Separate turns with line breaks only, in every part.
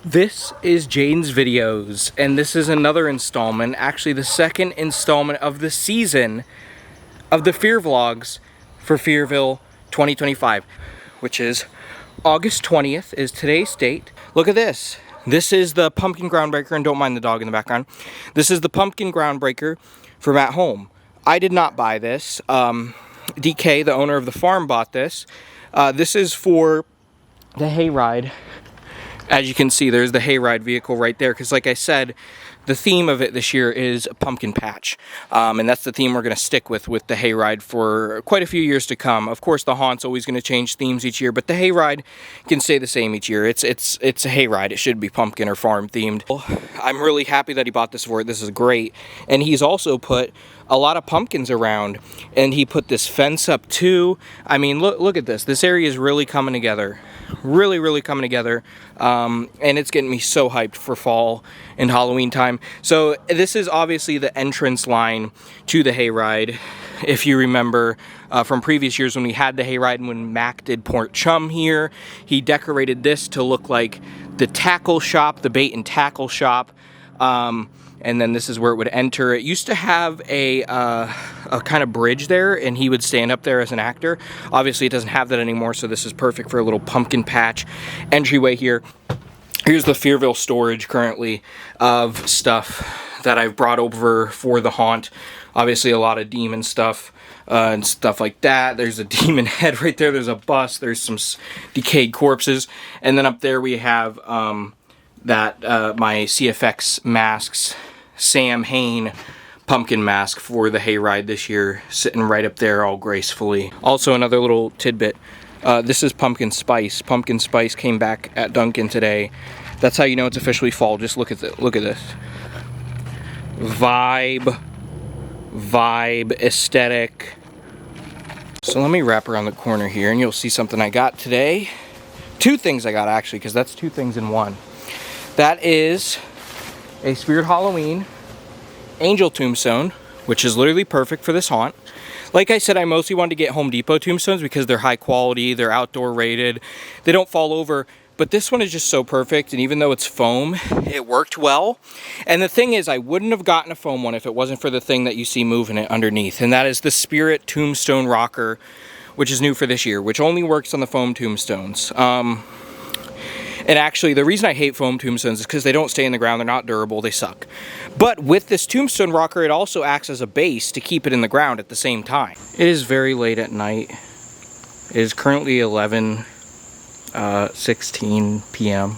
This is Jane's Videos, and this is another installment, actually the second installment of the season of the Fearvlogs for Fearville 2025, which is August 20th is today's date. Look at this. This is the pumpkin groundbreaker, and don't mind the dog in the background. This is the pumpkin groundbreaker from at home. I did not buy this. DK, the owner of the farm, bought this. This is for the Hayride. As you can see, there's the Hayride vehicle right there, because like I said, the theme of it this year is a pumpkin patch, and that's the theme we're going to stick with the Hayride for quite a few years to come. Of course, the haunt's always going to change themes each year, but the Hayride can stay the same each year. It's a Hayride. It should be pumpkin or farm themed. I'm really happy that he bought this for it. This is great, and he's also put a lot of pumpkins around, and he put this fence up too. I mean, look at this. This area is really coming together. Really coming together, and it's getting me so hyped for fall and Halloween time. So this is obviously the entrance line to the Hayride. If you remember from previous years when we had the Hayride and when Mac did Port Chum here, he decorated this to look like the tackle shop, the bait and tackle shop. And then this is where it would enter. It used to have a kind of bridge there, and he would stand up there as an actor. Obviously, it doesn't have that anymore, so this is perfect for a little pumpkin patch entryway here. Here's the Fearville storage currently of stuff that I've brought over for the haunt. Obviously, a lot of demon stuff and stuff like that. There's a demon head right there. There's a bust. There's some decayed corpses. And then up there we have my CFX masks. Sam Hain pumpkin mask for the Hayride this year, sitting right up there all gracefully. Also, another little tidbit, this is pumpkin spice. Pumpkin spice came back at Dunkin' today. That's how you know it's officially fall. Just look at look at this. Vibe, aesthetic. So let me wrap around the corner here and you'll see something I got today. Two things I got actually, because that's two things in one. That is a Spirit Halloween angel tombstone, which is literally perfect for this haunt. Like I said, I mostly wanted to get Home Depot tombstones because they're high quality, they're outdoor rated, they don't fall over. But this one is just so perfect, and even though it's foam, it worked well. And the thing is, I wouldn't have gotten a foam one if it wasn't for the thing that you see moving it underneath, and that is the Spirit Tombstone Rocker, which is new for this year, which only works on the foam tombstones. And actually, the reason I hate foam tombstones is because they don't stay in the ground, they're not durable, they suck. But with this tombstone rocker, it also acts as a base to keep it in the ground at the same time. It is very late at night. It is currently 11:16 p.m.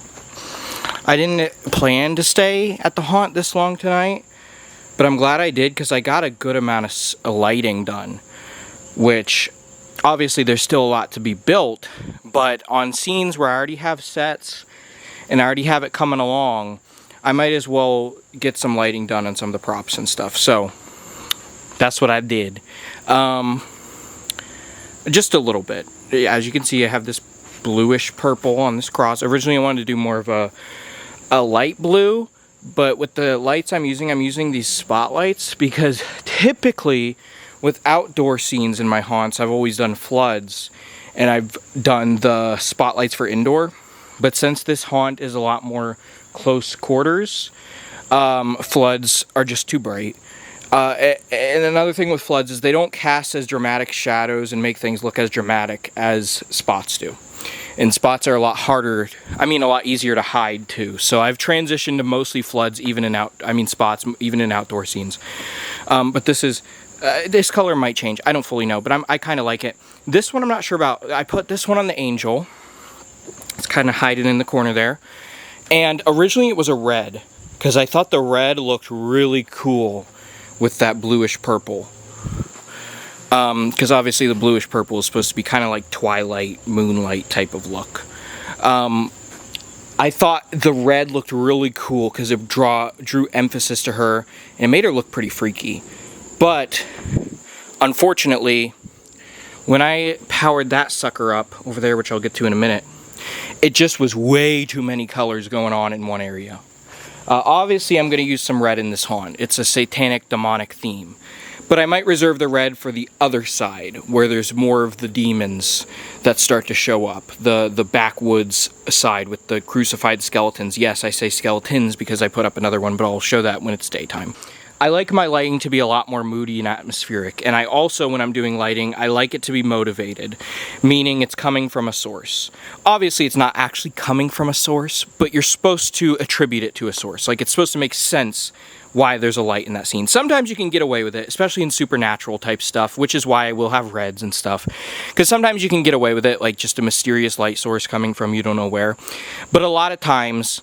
I didn't plan to stay at the haunt this long tonight, but I'm glad I did because I got a good amount of lighting done, which obviously there's still a lot to be built, but on scenes where I already have sets and I already have it coming along, I might as well get some lighting done on some of the props and stuff. So that's what I did. Just a little bit. As you can see, I have this bluish purple on this cross. Originally I wanted to do more of a light blue, but with the lights I'm using these spotlights because typically with outdoor scenes in my haunts, I've always done floods, and I've done the spotlights for indoor. But since this haunt is a lot more close quarters, floods are just too bright. And another thing with floods is they don't cast as dramatic shadows and make things look as dramatic as spots do. And spots are a lot harder, a lot easier to hide too. So I've transitioned to mostly floods, spots, even in outdoor scenes. But this color might change. I don't fully know, but I kind of like it. This one I'm not sure about. I put this one on the angel. It's kind of hiding in the corner there. And originally it was a red, because I thought the red looked really cool with that bluish purple. Because obviously the bluish purple is supposed to be kind of like twilight, moonlight type of look. I thought the red looked really cool because it drew emphasis to her, and it made her look pretty freaky. But unfortunately, when I powered that sucker up over there, which I'll get to in a minute, it just was way too many colors going on in one area. Obviously, I'm going to use some red in this haunt. It's a satanic, demonic theme. But I might reserve the red for the other side, where there's more of the demons that start to show up. The backwoods side with the crucified skeletons. Yes, I say skeletons because I put up another one, but I'll show that when it's daytime. I like my lighting to be a lot more moody and atmospheric, and I also, when I'm doing lighting, I like it to be motivated, meaning it's coming from a source. Obviously, it's not actually coming from a source, but you're supposed to attribute it to a source. Like, it's supposed to make sense why there's a light in that scene. Sometimes you can get away with it, especially in supernatural type stuff, which is why I will have reds and stuff. Because sometimes you can get away with it, like just a mysterious light source coming from you don't know where. But a lot of times,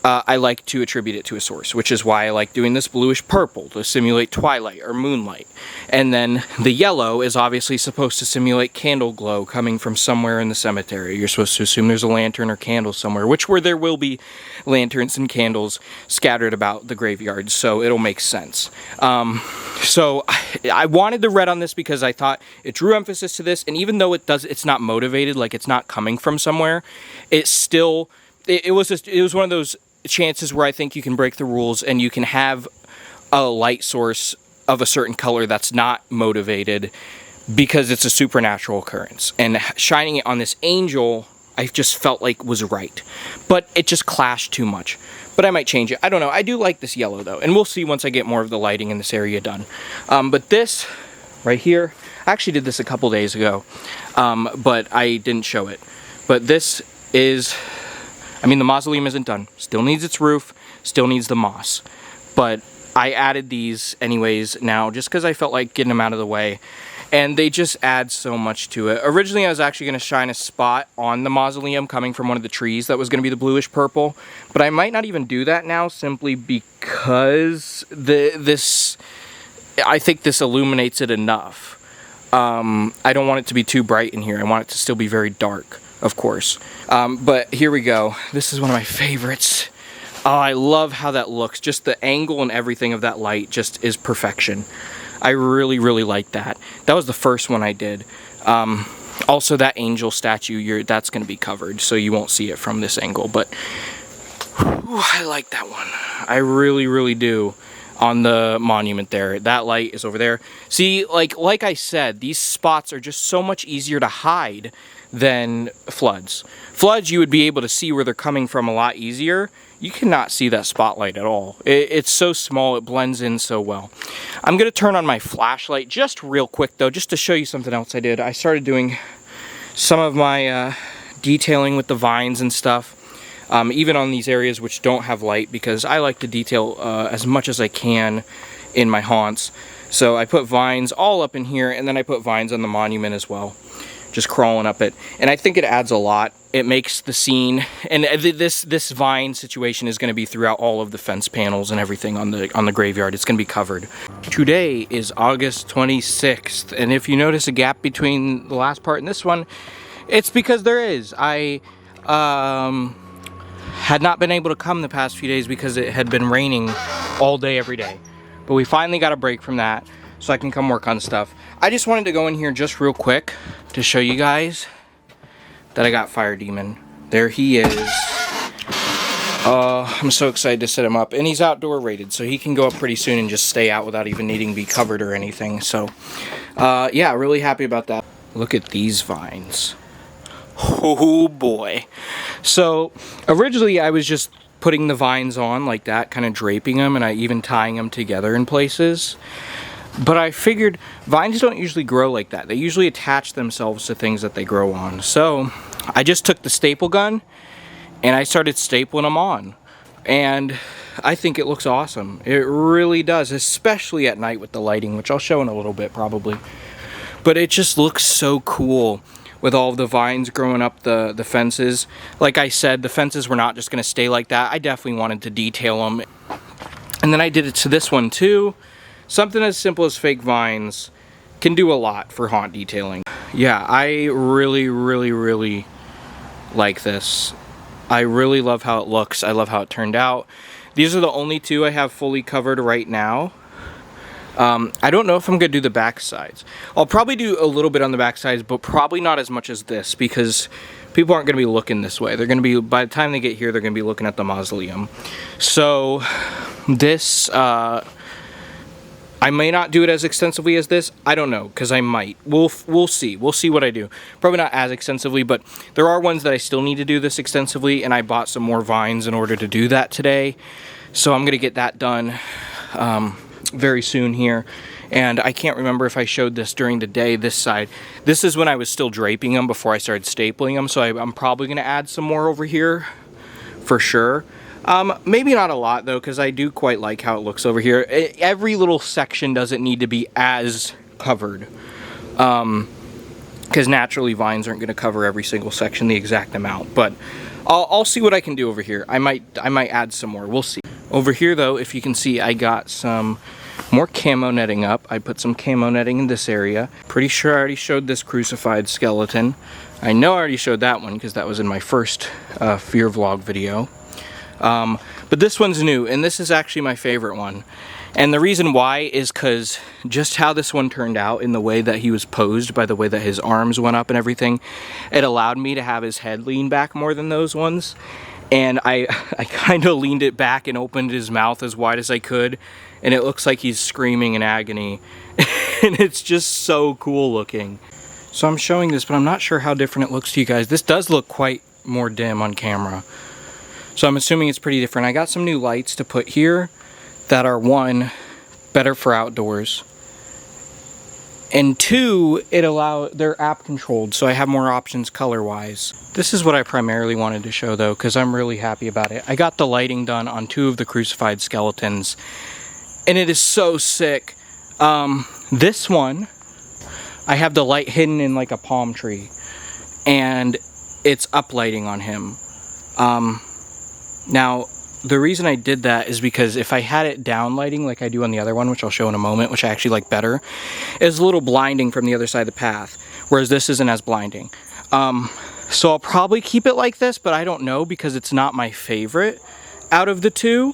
I like to attribute it to a source, which is why I like doing this bluish purple to simulate twilight or moonlight. And then the yellow is obviously supposed to simulate candle glow coming from somewhere in the cemetery. You're supposed to assume there's a lantern or candle somewhere, where there will be lanterns and candles scattered about the graveyard, so it'll make sense. So I wanted the red on this because I thought it drew emphasis to this, and even though it's not motivated, like it's not coming from somewhere, it still, it was one of those chances where I think you can break the rules and you can have a light source of a certain color that's not motivated because it's a supernatural occurrence. And shining it on this angel, I just felt like was right. But it just clashed too much. But I might change it. I don't know. I do like this yellow though. And we'll see once I get more of the lighting in this area done. But this right here, I actually did this a couple days ago. But I didn't show it. But this is, I mean, the mausoleum isn't done. Still needs its roof, still needs the moss. But I added these anyways now just because I felt like getting them out of the way. And they just add so much to it. Originally, I was actually going to shine a spot on the mausoleum coming from one of the trees that was going to be the bluish purple. But I might not even do that now simply because I think this illuminates it enough. I don't want it to be too bright in here. I want it to still be very dark, of course. But here we go. This is one of my favorites. Oh, I love how that looks. Just the angle and everything of that light just is perfection. I really, really like that. That was the first one I did. Also, that angel statue, that's going to be covered, so you won't see it from this angle. But whew, I like that one. I really, really do. On the monument there, that light is over there. See, like I said, these spots are just so much easier to hide than floods. Floods, you would be able to see where they're coming from a lot easier. You cannot see that spotlight at all. It's so small, it blends in so well. I'm going to turn on my flashlight just real quick though, just to show you something else I did. I started doing some of my detailing with the vines and stuff, even on these areas which don't have light, because I like to detail as much as I can in my haunts. So I put vines all up in here, and then I put vines on the monument as well, just crawling up it. And I think it adds a lot. It makes the scene, and this vine situation is going to be throughout all of the fence panels and everything on the graveyard. It's going to be covered. Today is August 26th, and if you notice a gap between the last part and this one, it's because there is. I had not been able to come the past few days because it had been raining all day every day. But we finally got a break from that, so I can come work on stuff. I just wanted to go in here just real quick to show you guys that I got Fire Demon. There he is. I'm so excited to set him up. And he's outdoor rated, so he can go up pretty soon and just stay out without even needing to be covered or anything. So, yeah, really happy about that. Look at these vines. Oh boy. So, originally I was just putting the vines on like that, kind of draping them, and I even tying them together in places. But I figured vines don't usually grow like that. They usually attach themselves to things that they grow on. So I just took the staple gun and I started stapling them on. And I think it looks awesome. It really does, especially at night with the lighting, which I'll show in a little bit probably. But it just looks so cool with all of the vines growing up the fences. Like I said, the fences were not just going to stay like that. I definitely wanted to detail them. And then I did it to this one too. Something as simple as fake vines can do a lot for haunt detailing. Yeah, I really, really, really like this. I really love how it looks. I love how it turned out. These are the only two I have fully covered right now. I don't know if I'm going to do the back sides. I'll probably do a little bit on the back sides, but probably not as much as this, because people aren't going to be looking this way. They're going to be, by the time they get here, they're going to be looking at the mausoleum. So, this, I may not do it as extensively as this. I don't know, because I might. We'll see. We'll see what I do. Probably not as extensively, but there are ones that I still need to do this extensively, and I bought some more vines in order to do that today. So I'm going to get that done very soon here. And I can't remember if I showed this during the day, this side. This is when I was still draping them before I started stapling them, so I'm probably going to add some more over here for sure. Maybe not a lot though, because I do quite like how it looks over here. Every little section doesn't need to be as covered, because naturally vines aren't going to cover every single section the exact amount. But I'll see what I can do over here. I might add some more. We'll see. Over here though, if you can see, I got some more camo netting up. I put some camo netting in this area. Pretty sure I already showed this crucified skeleton. I know I already showed that one because that was in my first FEARVlog video. But this one's new, and this is actually my favorite one. And the reason why is because just how this one turned out in the way that he was posed, by the way that his arms went up and everything, it allowed me to have his head lean back more than those ones. And I kind of leaned it back and opened his mouth as wide as I could, and it looks like he's screaming in agony. And it's just so cool looking. So I'm showing this, but I'm not sure how different it looks to you guys. This does look quite more dim on camera. So I'm assuming it's pretty different. I got some new lights to put here that are, one, better for outdoors, and two, they're app controlled, so I have more options color wise. This is what I primarily wanted to show though, because I'm really happy about it. I got the lighting done on 2 of the crucified skeletons, and it is so sick. This one, I have the light hidden in like a palm tree, and it's uplighting on him. Now, the reason I did that is because if I had it down lighting like I do on the other one, which I'll show in a moment, which I actually like better, is a little blinding from the other side of the path, whereas this isn't as blinding. So I'll probably keep it like this, but I don't know because it's not my favorite out of the 2.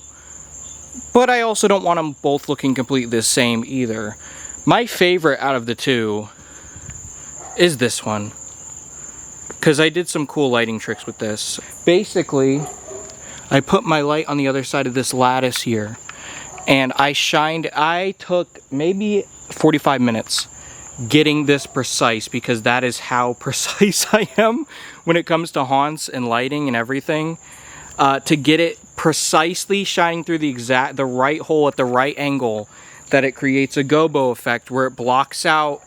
But I also don't want them both looking completely the same either. My favorite out of the 2 is this one, because I did some cool lighting tricks with this. Basically, I put my light on the other side of this lattice here, and I took maybe 45 minutes getting this precise, because that is how precise I am when it comes to haunts and lighting and everything. To get it precisely shining through the right hole at the right angle, that it creates a gobo effect where it blocks out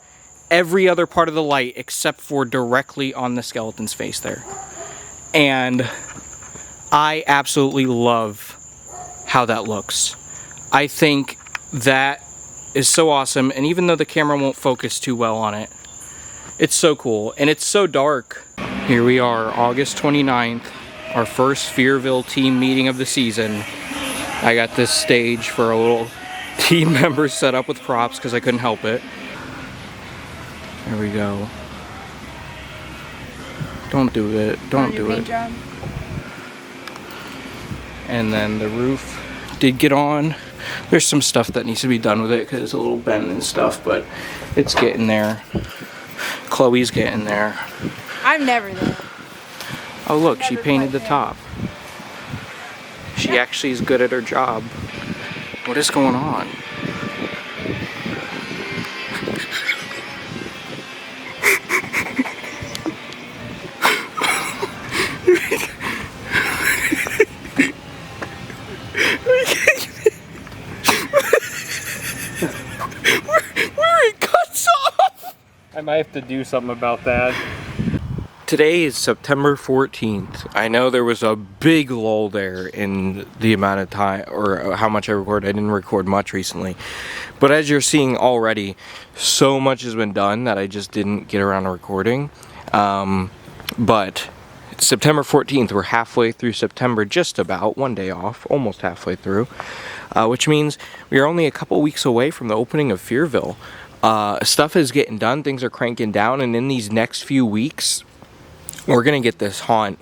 every other part of the light except for directly on the skeleton's face there. And I absolutely love how that looks. I think that is so awesome, and even though the camera won't focus too well on it, it's so cool, and it's so dark. Here we are, August 29th, our first Fearville team meeting of the season. I got this stage for a little team member set up with props because I couldn't help it. There we go. Don't do it, don't do it. And then the roof did get on. There's some stuff that needs to be done with it because it's a little bent and stuff, but it's getting there. Chloe's getting there.
I'm never there.
Oh look, she painted the top. She actually is good at her job. What is going on? Where it cuts off! I might have to do something about that. Today is September 14th. I know there was a big lull there in the amount of time, or how much I recorded. I didn't record much recently. But as you're seeing already, so much has been done that I just didn't get around to recording. But it's September 14th. We're halfway through September, just about. One day off, almost halfway through. Which means we are only a couple weeks away from the opening of Fearville. Stuff is getting done, things are cranking down, and in these next few weeks, we're gonna get this haunt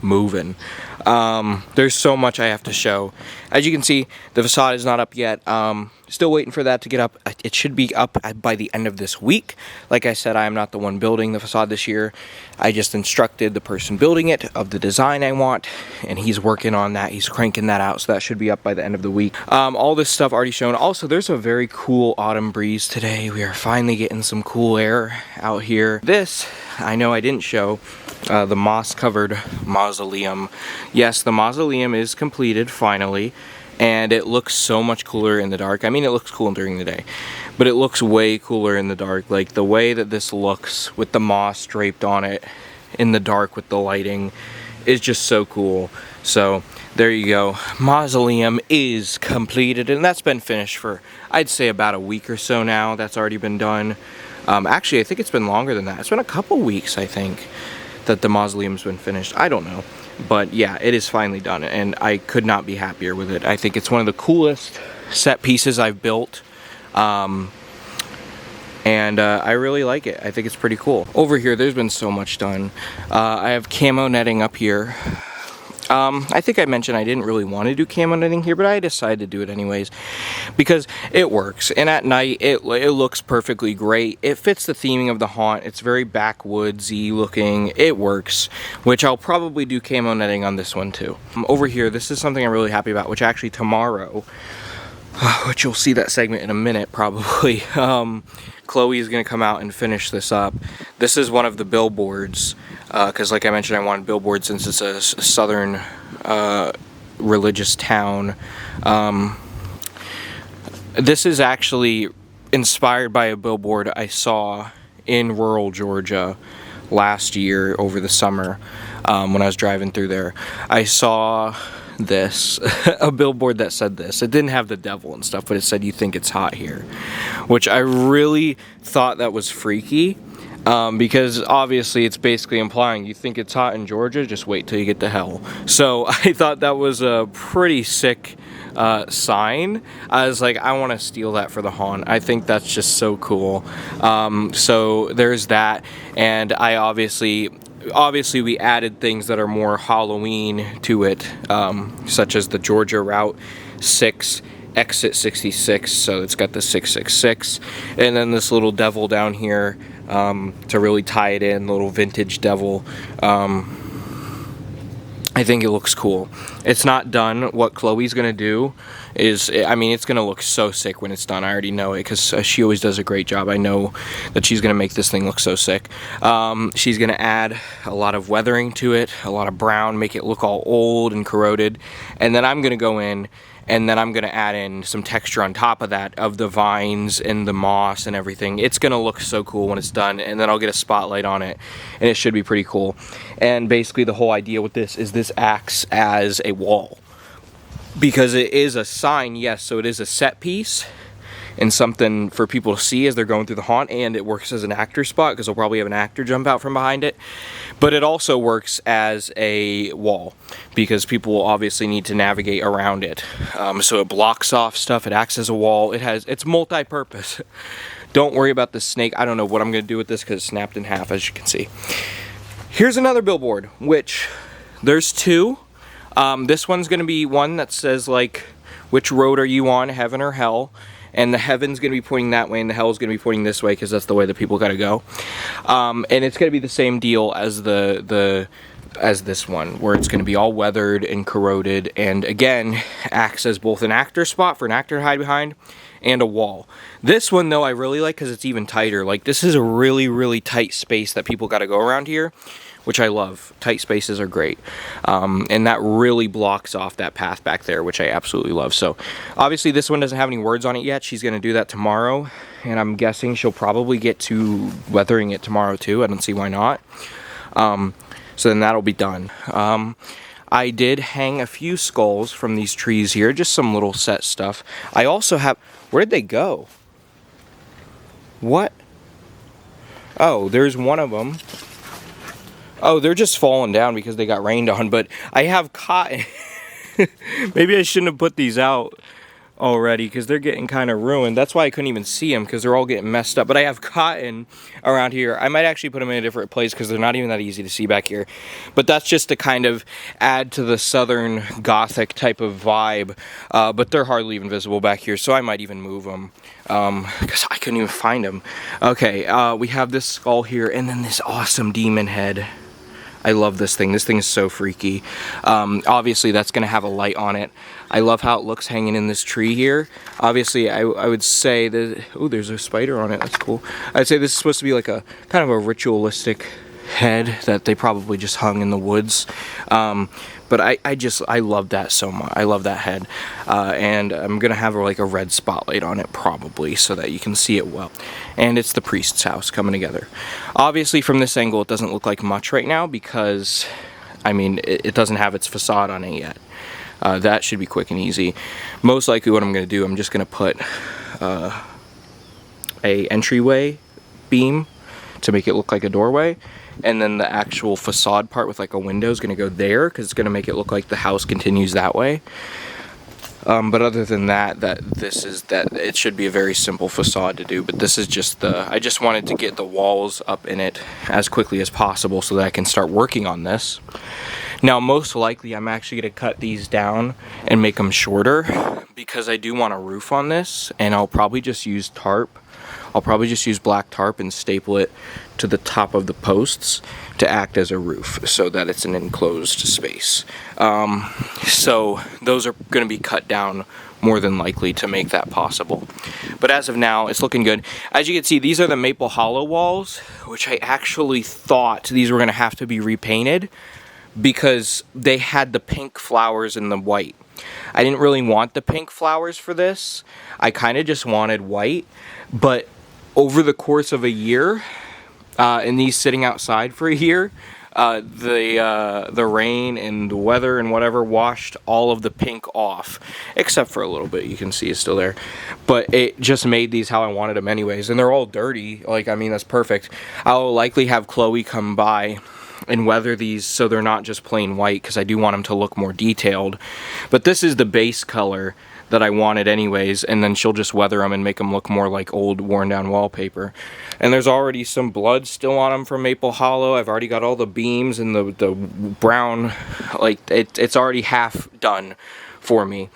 moving. There's so much I have to show. As you can see, the facade is not up yet. Still waiting for that to get up. It should be up by the end of this week. Like I said, I am not the one building the facade this year. I just instructed the person building it of the design I want, and he's working on that. He's cranking that out, so that should be up by the end of the week. All this stuff already shown. Also, there's a very cool autumn breeze today. We are finally getting some cool air out here. This, I know I didn't show, the moss-covered mausoleum. Yes, the mausoleum is completed, finally. And it looks so much cooler in the dark. I mean, it looks cool during the day, but it looks way cooler in the dark. Like, the way that this looks with the moss draped on it in the dark with the lighting is just so cool. So, there you go. Mausoleum is completed, and that's been finished for, I'd say, about a week or so now. That's already been done. Actually, I think it's been longer than that. It's been a couple weeks, I think, that the mausoleum's been finished. I don't know. But yeah, it is finally done, and I could not be happier with it. I think it's one of the coolest set pieces I've built, and I really like it. I think it's pretty cool. Over here, there's been so much done. I have camo netting up here. I think I mentioned I didn't really want to do camo netting here, but I decided to do it anyways because it works, and at night it looks perfectly great. It fits the theming of the haunt. It's very backwoodsy looking. It works, which I'll probably do camo netting on this one too. Over here, this is something I'm really happy about, which actually tomorrow, which you'll see that segment in a minute probably, Chloe is going to come out and finish this up. This is one of the billboards, because like I mentioned, I wanted billboards since it's a southern religious town. This is actually inspired by a billboard I saw in rural Georgia last year over the summer when I was driving through there. I saw this, a billboard that said this. It didn't have the devil and stuff, but it said, "You think it's hot here," which I really thought that was freaky, because obviously it's basically implying you think it's hot in Georgia, just wait till you get to hell. So I thought that was a pretty sick sign. I was like, I want to steal that for the haunt. I think that's just so cool. So there's that, and I obviously we added things that are more Halloween to it, such as the Georgia Route 6 exit 66, so it's got the 666, and then this little devil down here to really tie it in, little vintage devil. I think it looks cool. It's not done. What Chloe's gonna do is, I mean, it's gonna look so sick when it's done. I already know it because she always does a great job. I know that she's gonna make this thing look so sick. She's gonna add a lot of weathering to it, a lot of brown, make it look all old and corroded, and then I'm gonna go in and then I'm gonna add in some texture on top of that, of the vines and the moss and everything. It's gonna look so cool when it's done, and then I'll get a spotlight on it, and it should be pretty cool. And basically the whole idea with this is this acts as a wall, because it is a sign, yes, so it is a set piece and something for people to see as they're going through the haunt, and it works as an actor spot because they'll probably have an actor jump out from behind it. But it also works as a wall because people will obviously need to navigate around it. So it blocks off stuff, it acts as a wall, it's multi-purpose. Don't worry about the snake. I don't know what I'm going to do with this because it snapped in half, as you can see. Here's another billboard, which there's two. This one's going to be one that says, like, which road are you on, heaven or hell? And the heaven's going to be pointing that way, and the hell's going to be pointing this way, because that's the way that people got to go. And it's going to be the same deal as as this one, where it's going to be all weathered and corroded, and again, acts as both an actor spot for an actor to hide behind, and a wall. This one, though, I really like because it's even tighter. Like, this is a really, really tight space that people got to go around here, which I love. Tight spaces are great. And that really blocks off that path back there, which I absolutely love. So obviously this one doesn't have any words on it yet. She's going to do that tomorrow, and I'm guessing she'll probably get to weathering it tomorrow too. I don't see why not. So then that'll be done. I did hang a few skulls from these trees here, just some little set stuff. I also have, where did they go? What? Oh, there's one of them. Oh, they're just falling down because they got rained on, but I have cotton. Maybe I shouldn't have put these out, already because they're getting kind of ruined. That's why I couldn't even see them, because they're all getting messed up. But I have cotton around here. I might actually put them in a different place because they're not even that easy to see back here. But that's just to kind of add to the southern gothic type of vibe. But they're hardly even visible back here, so I might even move them because I couldn't even find them. Okay, we have this skull here, and then this awesome demon head. I love this thing. This thing is so freaky. Obviously, that's going to have a light on it. I love how it looks hanging in this tree here. Obviously, I would say that... Oh, there's a spider on it. That's cool. I'd say this is supposed to be like a kind of a ritualistic head that they probably just hung in the woods. But I love that so much. I love that head. And I'm going to have like a red spotlight on it probably so that you can see it well. And it's the priest's house coming together. Obviously from this angle it doesn't look like much right now because, I mean, it doesn't have its facade on it yet. That should be quick and easy. Most likely what I'm going to do, I'm just going to put a entryway beam to make it look like a doorway, and then the actual facade part with like a window is going to go there because it's going to make it look like the house continues that way. But other than that, it should be a very simple facade to do. But this is just I just wanted to get the walls up in it as quickly as possible so that I can start working on this. Now, most likely, I'm actually going to cut these down and make them shorter because I do want a roof on this, and I'll probably just use tarp. I'll probably just use black tarp and staple it to the top of the posts to act as a roof so that it's an enclosed space. So those are going to be cut down more than likely to make that possible. But as of now, it's looking good. As you can see, these are the maple hollow walls, which I actually thought these were going to have to be repainted because they had the pink flowers and the white. I didn't really want the pink flowers for this. I kind of just wanted white, but over the course of a year, and these sitting outside for a year, the rain and the weather and whatever washed all of the pink off, except for a little bit. You can see it's still there, but it just made these how I wanted them anyways, and they're all dirty. Like, I mean, that's perfect. I'll likely have Chloe come by and weather these so they're not just plain white, because I do want them to look more detailed. But this is the base color that I wanted anyways, and then she'll just weather them and make them look more like old worn down wallpaper. And there's already some blood still on them from Maple Hollow. I've already got all the beams and the brown, like it's already half done for me.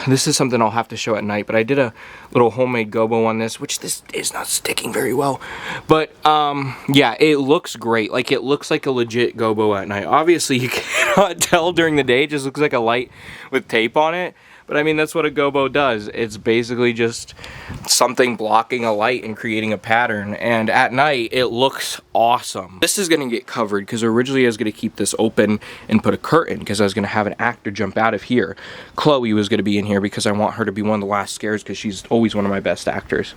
This is something I'll have to show at night, but I did a little homemade gobo on this, which this is not sticking very well. But yeah, it looks great. Like, it looks like a legit gobo at night. Obviously you cannot tell during the day, it just looks like a light with tape on it. But I mean, that's what a gobo does. It's basically just something blocking a light and creating a pattern. And at night, it looks awesome. This is going to get covered because originally I was going to keep this open and put a curtain because I was going to have an actor jump out of here. Chloe was going to be in here because I want her to be one of the last scares because she's always one of my best actors.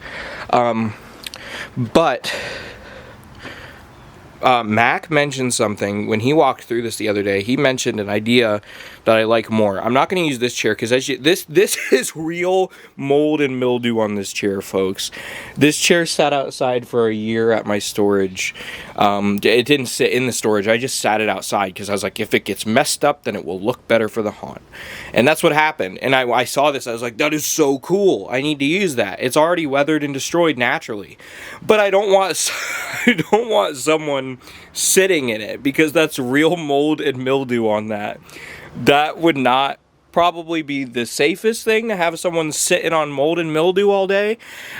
But Mac mentioned something when he walked through this the other day. He mentioned an idea that I like more. I'm not going to use this chair because this is real mold and mildew on this chair, folks. This chair sat outside for a year at my storage. It didn't sit in the storage. I just sat it outside because I was like, if it gets messed up, then it will look better for the haunt. And that's what happened. And I saw this. I was like, that is so cool. I need to use that. It's already weathered and destroyed naturally. But I don't want someone sitting in it because that's real mold and mildew on that. That would not probably be the safest thing to have someone sitting on mold and mildew all day.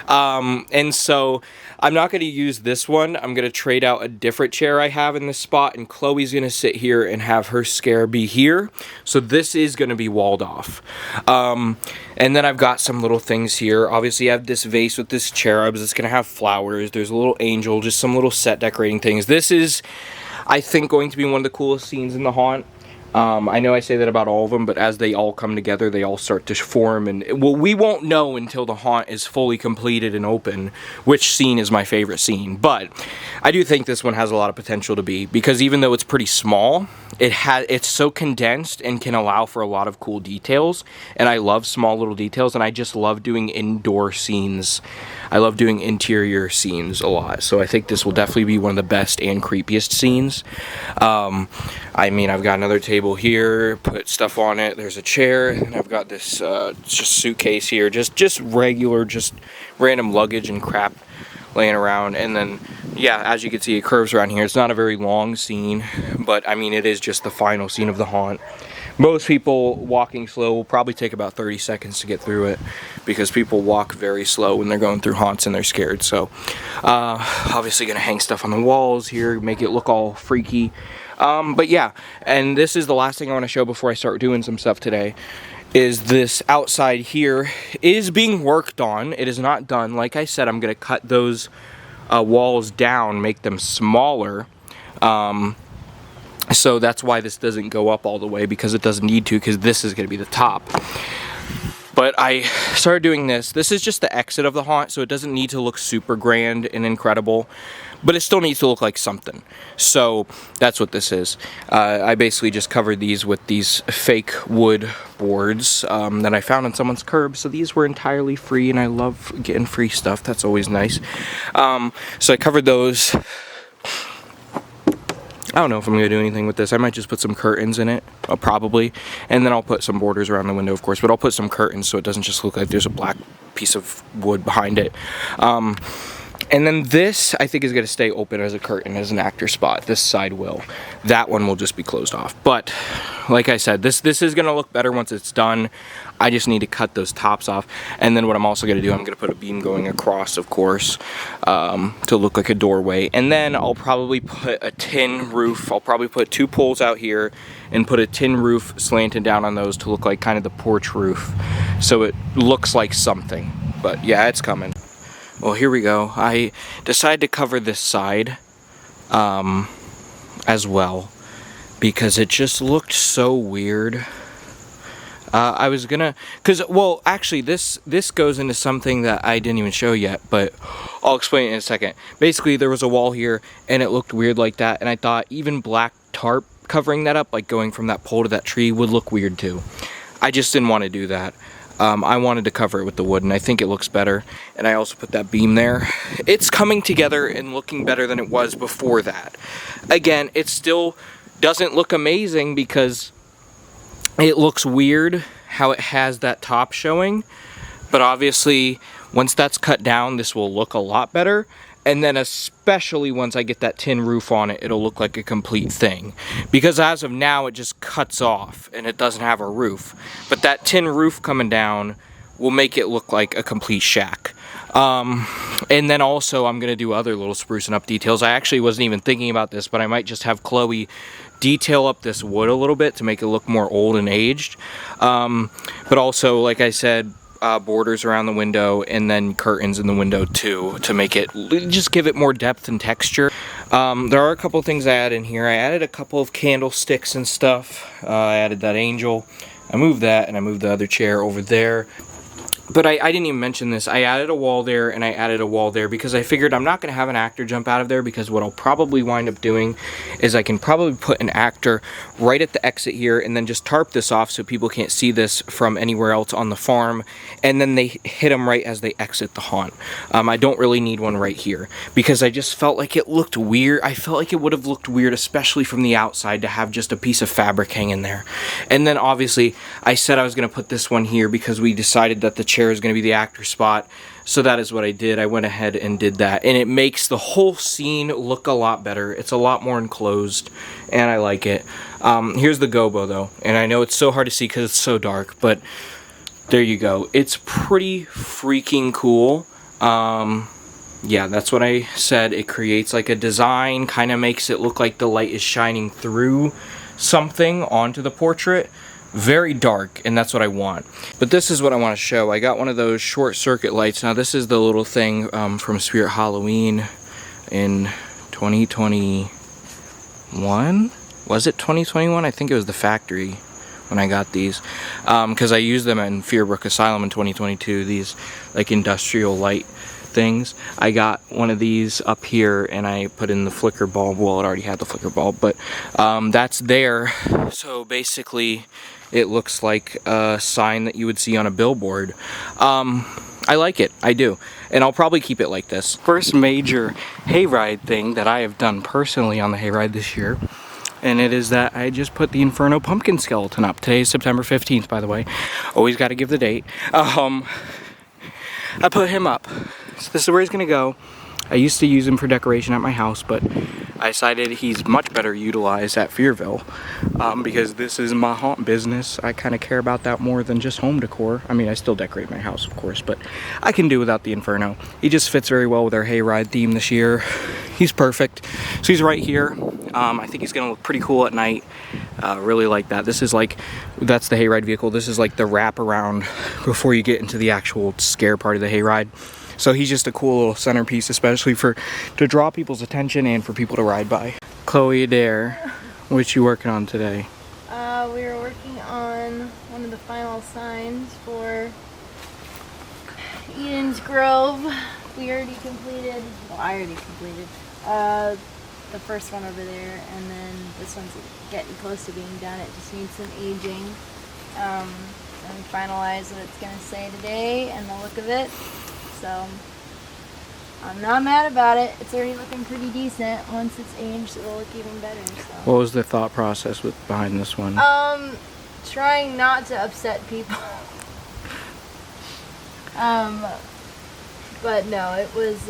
And so I'm not going to use this one. I'm going to trade out a different chair I have in this spot, and Chloe's going to sit here and have her scare be here. So this is going to be walled off. And then I've got some little things here. Obviously I have this vase with this cherubs. It's going to have flowers. There's a little angel, just some little set decorating things. This is, I think, going to be one of the coolest scenes in the haunt. I know I say that about all of them, but as they all come together, they all start to form, and well, we won't know until the haunt is fully completed and open which scene is my favorite scene. But I do think this one has a lot of potential to be, because even though it's pretty small, it's so condensed and can allow for a lot of cool details, and I love small little details, and I just love doing indoor scenes. I love doing interior scenes a lot, so I think this will definitely be one of the best and creepiest scenes. I mean, I've got another table table here, put stuff on it. There's a chair, and I've got this just suitcase here, just regular, just random luggage and crap laying around. And then, yeah, as you can see, it curves around here. It's not a very long scene, but I mean, it is just the final scene of the haunt. Most people walking slow will probably take about 30 seconds to get through it, because people walk very slow when they're going through haunts and they're scared. So obviously gonna hang stuff on the walls here, make it look all freaky. But yeah, and this is the last thing I want to show before I start doing some stuff today, is this outside here is being worked on. It is not done. Like I said, I'm gonna cut those walls down, make them smaller. So that's why this doesn't go up all the way, because it doesn't need to, because this is going to be the top. But I started doing this. This is just the exit of the haunt, so it doesn't need to look super grand and incredible, but it still needs to look like something. So that's what this is. I basically just covered these with these fake wood boards that I found on someone's curb. So these were entirely free, and I love getting free stuff. That's always nice. So I covered those. I don't know if I'm going to do anything with this. I might just put some curtains in it, probably. And then I'll put some borders around the window, of course. But I'll put some curtains so it doesn't just look like there's a black piece of wood behind it. And then this, I think, is going to stay open as a curtain, as an actor spot. This side will. That one will just be closed off. But, like I said, this is going to look better once it's done. I just need to cut those tops off. And then what I'm also going to do, I'm going to put a beam going across, of course, to look like a doorway. And then I'll probably put a tin roof. I'll probably put 2 poles out here and put a tin roof slanted down on those to look like kind of the porch roof. So it looks like something. But, yeah, it's coming. Well, here we go. I decided to cover this side as well, because it just looked so weird. I was gonna, well, actually this goes into something that I didn't even show yet, but I'll explain it in a second. Basically, there was a wall here, and it looked weird like that, and I thought even black tarp covering that up, like going from that pole to that tree, would look weird too. I just didn't want to do that. I wanted to cover it with the wood, and I think it looks better. And I also put that beam there. It's coming together and looking better than it was before that. Again, it still doesn't look amazing because it looks weird how it has that top showing. But obviously, once that's cut down, this will look a lot better. And then especially once I get that tin roof on it, it'll look like a complete thing. Because as of now, it just cuts off and it doesn't have a roof. But that tin roof coming down will make it look like a complete shack. And then also I'm going to do other little sprucing up details. I actually wasn't even thinking about this, but I might just have Chloe detail up this wood a little bit to make it look more old and aged. But also, like I said, borders around the window, and then curtains in the window too, to make it, just give it more depth and texture. There are a couple things I added in here. I added a couple of candlesticks and stuff. I added that angel. I moved that, and I moved the other chair over there. But I didn't even mention this. I added a wall there, and I added a wall there because I figured I'm not going to have an actor jump out of there, because what I'll probably wind up doing is I can probably put an actor right at the exit here and then just tarp this off so people can't see this from anywhere else on the farm, and then they hit them right as they exit the haunt. I don't really need one right here because I just felt like it looked weird. I felt like it would have looked weird, especially from the outside, to have just a piece of fabric hanging there. And then obviously I said I was going to put this one here because we decided that the chair is going to be the actor spot, so that is what I did. I went ahead and did that, and it makes the whole scene look a lot better. It's a lot more enclosed, and I like it. Here's the gobo though, and I know it's so hard to see because it's so dark, but there you go. It's pretty freaking cool. Yeah, that's what I said. It creates like a design, kind of makes it look like the light is shining through something onto the portrait. Very dark, and that's what I want. But this is what I want to show. I got one of those short circuit lights. Now this is the little thing from Spirit Halloween in 2021? Was it 2021? I think it was the factory when I got these. Because I used them in Fearbrook Asylum in 2022, these like industrial light things. I got one of these up here and I put in the flicker bulb. Well, it already had the flicker bulb, but that's there. So basically it looks like a sign that you would see on a billboard. I like it, I do, and I'll probably keep it like this. First major hayride thing that I have done personally on the hayride this year and it is that I just put the Inferno pumpkin skeleton up. Today is September 15th, by the way. Always got to give the date. I put him up. So this is where he's gonna go. I used to use him for decoration at my house, but I decided he's much better utilized at Fearville because this is my haunt business. I kind of care about that more than just home decor. I mean, I still decorate my house, of course, but I can do without the Inferno. He just fits very well with our Hayride theme this year. He's perfect. So he's right here. I think he's gonna look pretty cool at night. Really like that. This is like, that's the Hayride vehicle. This is like the wrap around before you get into the actual scare part of the Hayride. So he's just a cool little centerpiece, especially to draw people's attention and for people to ride by. Chloe Adair, what you working on today?
We were working on one of the final signs for Eden's Grove. We already completed, well, I already completed the first one over there, and then this one's getting close to being done. It just needs some aging. And we finalized what it's going to say today and the look of it. So I'm not mad about it. It's already looking pretty decent. Once it's aged, it'll look even better. So.
What was the thought process behind this one?
Trying not to upset people. But no, it was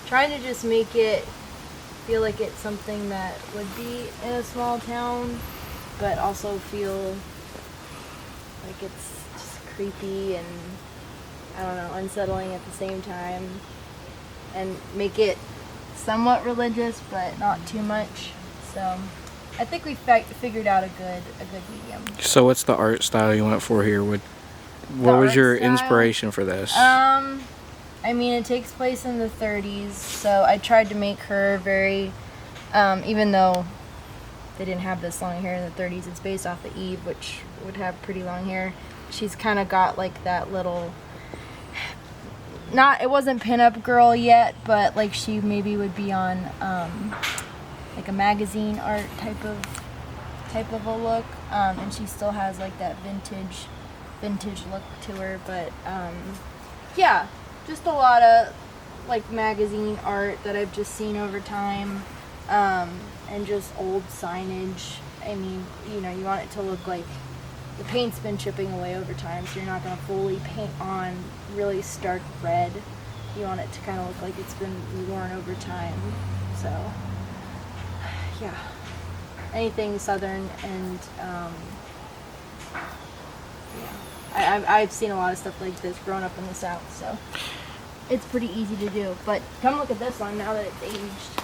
trying to just make it feel like it's something that would be in a small town, but also feel like it's just creepy and, I don't know, unsettling at the same time, and make it somewhat religious but not too much. So I think we figured out a good medium.
So what's the art style you went for here? What was your inspiration for this?
I mean, it takes place in the 30s, so I tried to make her very, even though they didn't have this long hair in the 30s, it's based off of Eve, which would have pretty long hair. She's kind of got like that little, it wasn't pinup girl yet, but like she maybe would be on like a magazine art type of a look, and she still has like that vintage look to her, but yeah, just a lot of like magazine art that I've just seen over time, and just old signage. I mean, you know, you want it to look like the paint's been chipping away over time, so you're not going to fully paint on really stark red. You want it to kind of look like it's been worn over time. So, yeah. Anything southern, and, yeah. I've seen a lot of stuff like this growing up in the South, so it's pretty easy to do. But come look at this one now that it's aged.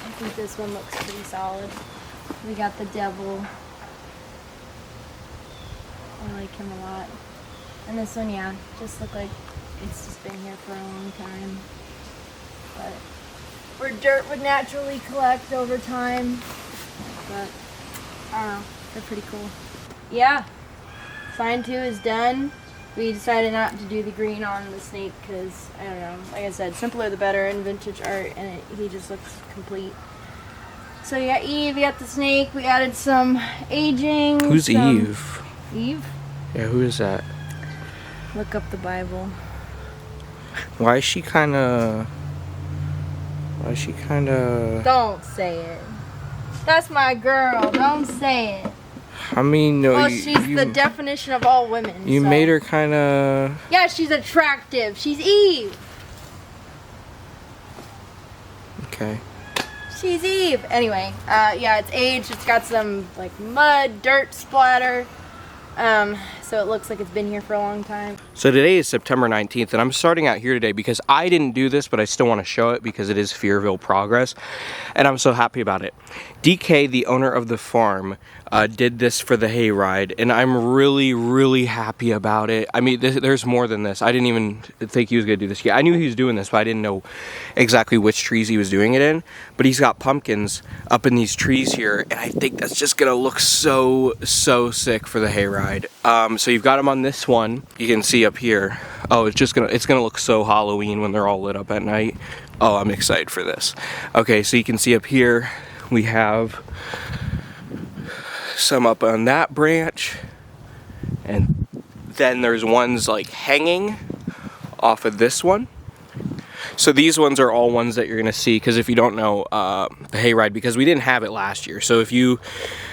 I think this one looks pretty solid. We got the devil. I like him a lot. And this one, yeah, just look like it's just been here for a long time. But where dirt would naturally collect over time. But I don't know, they're pretty cool. Yeah, sign 2 is done. We decided not to do the green on the snake because, I don't know, like I said, simpler the better in vintage art, and he just looks complete. So you got Eve, we got the snake, we added some aging.
Who's Eve?
Eve?
Yeah, who is that?
Look up the Bible.
Why is she kinda...
Don't say it. That's my girl, don't say it.
I mean, no,
well, she's the definition of all women.
You made her kinda...
Yeah, she's attractive. She's Eve.
Okay.
She's Eve. Anyway, yeah, it's aged. It's got some like mud, dirt splatter. So it looks like it's been here for a long time.
So today is September 19th, and I'm starting out here today because I didn't do this, but I still want to show it because it is Fearville progress, and I'm so happy about it. DK, the owner of the farm, did this for the Hayride, and I'm really, really happy about it. I mean, there's more than this. I didn't even think he was going to do this. Yeah, I knew he was doing this, but I didn't know exactly which trees he was doing it in. But he's got pumpkins up in these trees here, and I think that's just going to look so, so sick for the Hayride. So you've got them on this one. You can see up here. Oh, it's gonna look so Halloween when they're all lit up at night. Oh, I'm excited for this. Okay, so you can see up here we have some up on that branch, and then there's ones like hanging off of this one. So these ones are all ones that you're gonna see, because if you don't know, the Hayride, because we didn't have it last year. So if you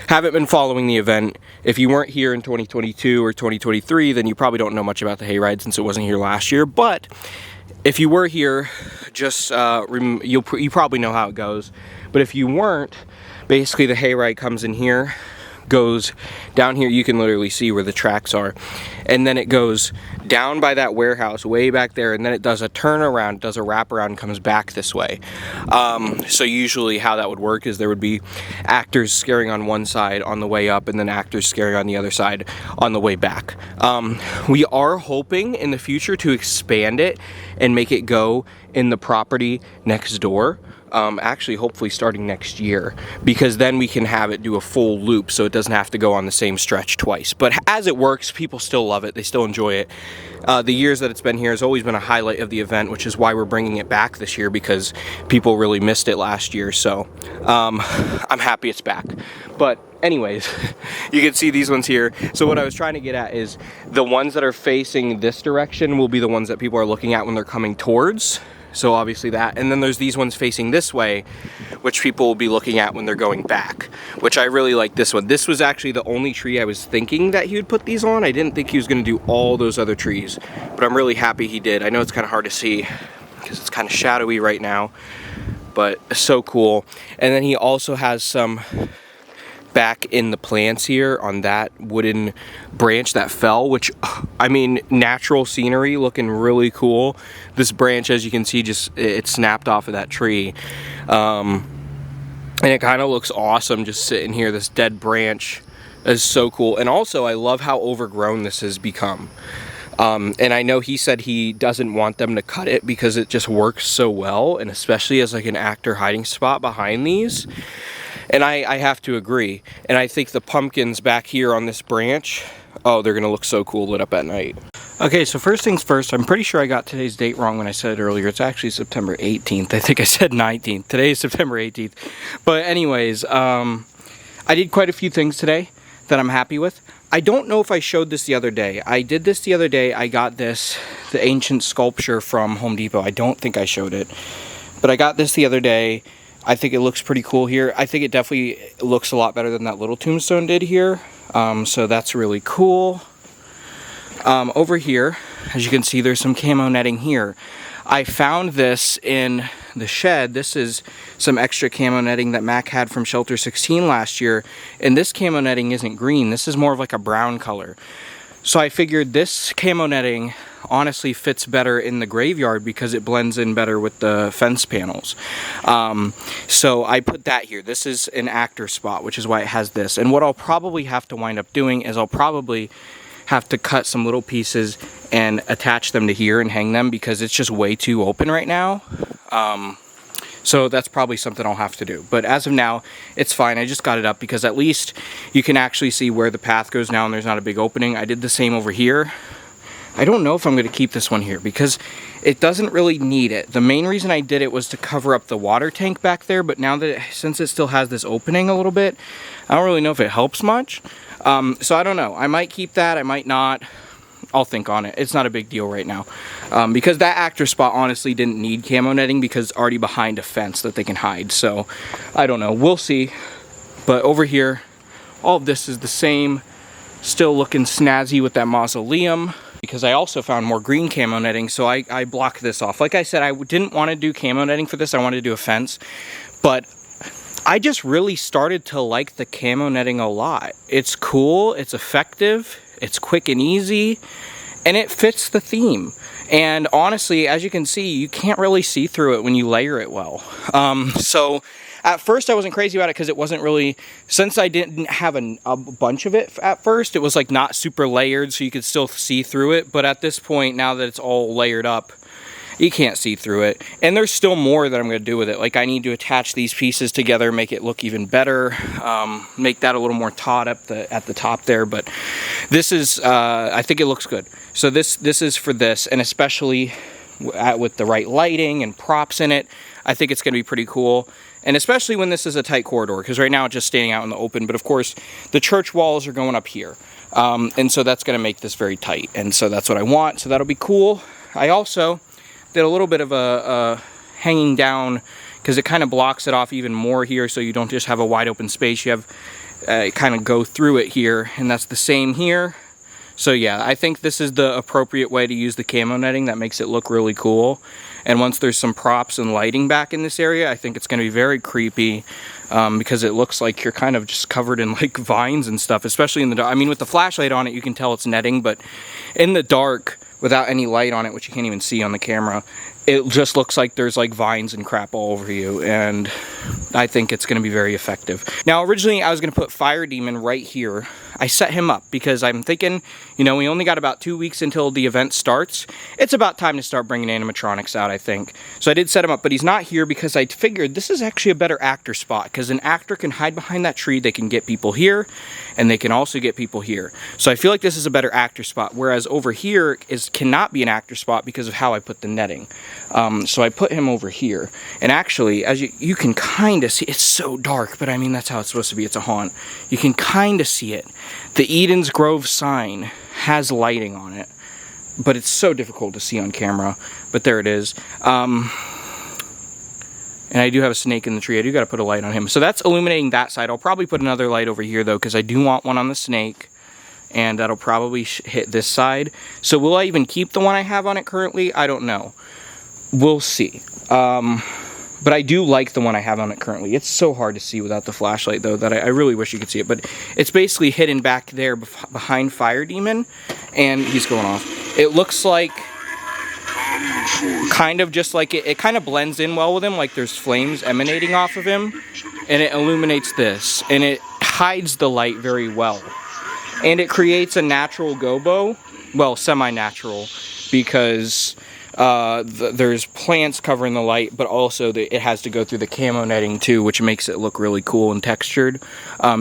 haven't been following the event, if you weren't here in 2022 or 2023, then you probably don't know much about the Hayride since it wasn't here last year. But if you were here, just you probably know how it goes. But if you weren't, basically the Hayride comes in here, goes down here, you can literally see where the tracks are, and then it goes down by that warehouse way back there, and then it does a turnaround, does a wraparound, and comes back this way. So usually how that would work is there would be actors scaring on one side on the way up, and then actors scaring on the other side on the way back. We are hoping in the future to expand it and make it go in the property next door. Actually hopefully starting next year, because then we can have it do a full loop so it doesn't have to go on the same stretch twice. But as it works, people still love it, they still enjoy it. The years that it's been here has always been a highlight of the event, which is why we're bringing it back this year, because people really missed it last year. So I'm happy it's back. But anyways, you can see these ones here. So what I was trying to get at is the ones that are facing this direction will be the ones that people are looking at when they're coming towards. So obviously that, and then there's these ones facing this way, which people will be looking at when they're going back, which I really like this one. This was actually the only tree I was thinking that he would put these on. I didn't think he was gonna do all those other trees, but I'm really happy he did. I know it's kind of hard to see because it's kind of shadowy right now, but so cool. And then he also has some back in the plants here on that wooden branch that fell, which, I mean, natural scenery, looking really cool. This branch, as you can see, just it snapped off of that tree, and it kind of looks awesome just sitting here. This dead branch is so cool. And also I love how overgrown this has become, and I know he said he doesn't want them to cut it because it just works so well, and especially as like an actor hiding spot behind these. And I have to agree. And I think the pumpkins back here on this branch, oh, they're gonna look so cool lit up at night. Okay, so first things first, I'm pretty sure I got today's date wrong when I said it earlier. It's actually September 18th. I think I said 19th. Today is September 18th. But anyways, I did quite a few things today that I'm happy with. I don't know if I showed this the other day. I did this the other day. I got this, the ancient sculpture from Home Depot. I don't think I showed it. But I got this the other day. I think it looks pretty cool here. I think it definitely looks a lot better than that little tombstone did here. So that's really cool. Over here, as you can see, there's some camo netting here. I found this in the shed. This is some extra camo netting that Mac had from Shelter 16 last year. And this camo netting isn't green. This is more of like a brown color. So I figured this camo netting honestly fits better in the graveyard because it blends in better with the fence panels. So I put that here. This is an actor spot, which is why it has this. And what I'll probably have to wind up doing is I'll probably have to cut some little pieces and attach them to here and hang them because it's just way too open right now. So that's probably something I'll have to do. But as of now, it's fine. I just got it up because at least you can actually see where the path goes now and there's not a big opening. I did the same over here. I don't know if I'm going to keep this one here because it doesn't really need it. The main reason I did it was to cover up the water tank back there, but now that since it still has this opening a little bit, I don't really know if it helps much. So I don't know. I might keep that. I might not. I'll think on it. It's not a big deal right now. Because that actor spot honestly didn't need camo netting because it's already behind a fence that they can hide. So I don't know. We'll see. But over here, all of this is the same. Still looking snazzy with that mausoleum. Because I also found more green camo netting, so I blocked this off. Like I said, I didn't want to do camo netting for this. I wanted to do a fence. But I just really started to like the camo netting a lot. It's cool, it's effective, it's quick and easy, and it fits the theme. And honestly, as you can see, you can't really see through it when you layer it well. So at first I wasn't crazy about it because it wasn't really, since I didn't have a bunch of it at first, it was like not super layered so you could still see through it. But at this point, now that it's all layered up, you can't see through it. And there's still more that I'm going to do with it. Like I need to attach these pieces together, make it look even better, make that a little more taut up at the top there. But this is, I think it looks good. So this is for this, and especially with the right lighting and props in it, I think it's going to be pretty cool. And especially when this is a tight corridor, because right now it's just standing out in the open. But of course, the church walls are going up here. And so that's going to make this very tight. And so that's what I want. So that'll be cool. I also, did a little bit of a hanging down, because it kind of blocks it off even more here, so you don't just have a wide open space. You have kind of go through it here, and that's the same here. So yeah, I think this is the appropriate way to use the camo netting. That makes it look really cool. And once there's some props and lighting back in this area, I think it's going to be very creepy, because it looks like you're kind of just covered in like vines and stuff, especially in the dark. I mean, with the flashlight on it, you can tell it's netting, but in the dark, without any light on it, which you can't even see on the camera, it just looks like there's like vines and crap all over you, and I think it's going to be very effective. Now, originally I was going to put Fire Demon right here. I set him up because I'm thinking, you know, we only got about 2 weeks until the event starts. It's about time to start bringing animatronics out, I think. So I did set him up, but he's not here because I figured this is actually a better actor spot, because an actor can hide behind that tree. They can get people here, and they can also get people here. So I feel like this is a better actor spot, whereas over here cannot be an actor spot because of how I put the netting. So I put him over here, and actually, as you can kind of see, it's so dark, but I mean, that's how it's supposed to be. It's a haunt. You can kind of see it. The Eden's Grove sign has lighting on it, but it's so difficult to see on camera, but there it is. And I do have a snake in the tree. I do got to put a light on him. So that's illuminating that side. I'll probably put another light over here, though, because I do want one on the snake, and that'll probably hit this side. So will I even keep the one I have on it currently? I don't know. We'll see. But I do like the one I have on it currently. It's so hard to see without the flashlight, though, that I really wish you could see it. But it's basically hidden back there behind Fire Demon, and he's going off. It looks like kind of just like it kind of blends in well with him, like there's flames emanating off of him, and it illuminates this, and it hides the light very well. And it creates a natural gobo, well, semi-natural, because there's plants covering the light, but also it has to go through the camo netting too, which makes it look really cool and textured.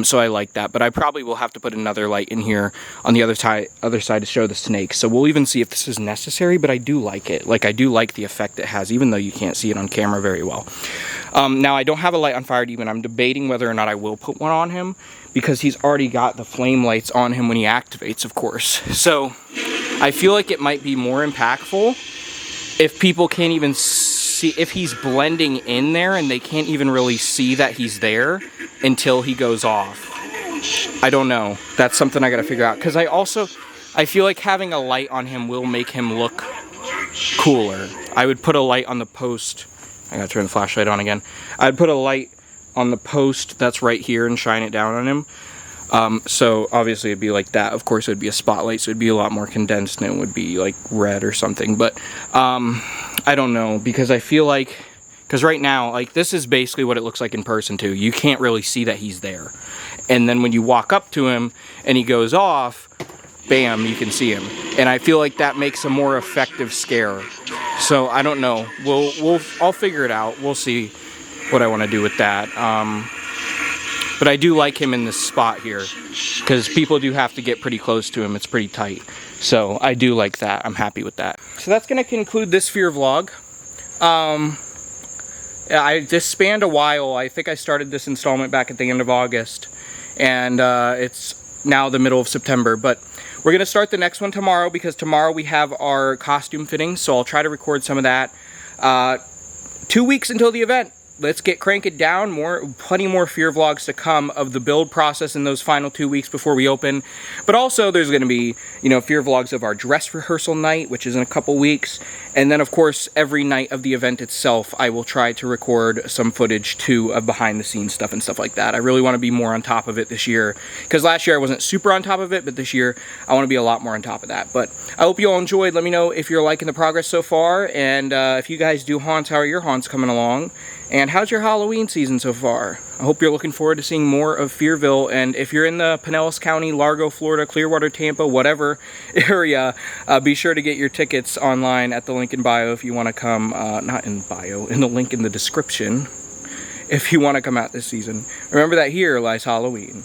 So I like that, but I probably will have to put another light in here on the other side to show the snake. So we'll even see if this is necessary, but I do like it. Like, I do like the effect it has, even though you can't see it on camera very well. Now, I don't have a light on Fire Demon. I'm debating whether or not I will put one on him, because he's already got the flame lights on him when he activates, of course. So I feel like it might be more impactful if people can't even see, if he's blending in there and they can't even really see that he's there until he goes off. I don't know. That's something I gotta figure out, because I feel like having a light on him will make him look cooler. I would put a light on the post. I gotta turn the flashlight on again. I'd put a light on the post that's right here and shine it down on him. So obviously it'd be like that. Of course, it would be a spotlight, so it'd be a lot more condensed, and it would be like red or something. But I don't know, because I feel like, because right now, like, this is basically what it looks like in person too. You can't really see that he's there, and then when you walk up to him and he goes off, bam, you can see him. And I feel like that makes a more effective scare. So I don't know. I'll figure it out. We'll see what I want to do with that. But I do like him in this spot here, because people do have to get pretty close to him. It's pretty tight. So I do like that. I'm happy with that. So that's going to conclude this Fear vlog. This spanned a while. I think I started this installment back at the end of August, and it's now the middle of September. But we're going to start the next one tomorrow, because tomorrow we have our costume fitting. So I'll try to record some of that. 2 weeks until the event. Let's get cranking down. Plenty more Fear vlogs to come of the build process in those final 2 weeks before we open. But also there's going to be, you know, Fear vlogs of our dress rehearsal night, which is in a couple weeks. And then, of course, every night of the event itself, I will try to record some footage too of behind the scenes stuff and stuff like that. I really want to be more on top of it this year, because last year I wasn't super on top of it, but this year I want to be a lot more on top of that. But I hope you all enjoyed. Let me know if you're liking the progress so far, and if you guys do haunts, how are your haunts coming along? And how's your Halloween season so far? I hope you're looking forward to seeing more of Fearville. And if you're in the Pinellas County, Largo, Florida, Clearwater, Tampa, whatever area, be sure to get your tickets online at the link in bio if you want to come. Not in bio, in the link in the description, if you want to come out this season. Remember that here lies Halloween.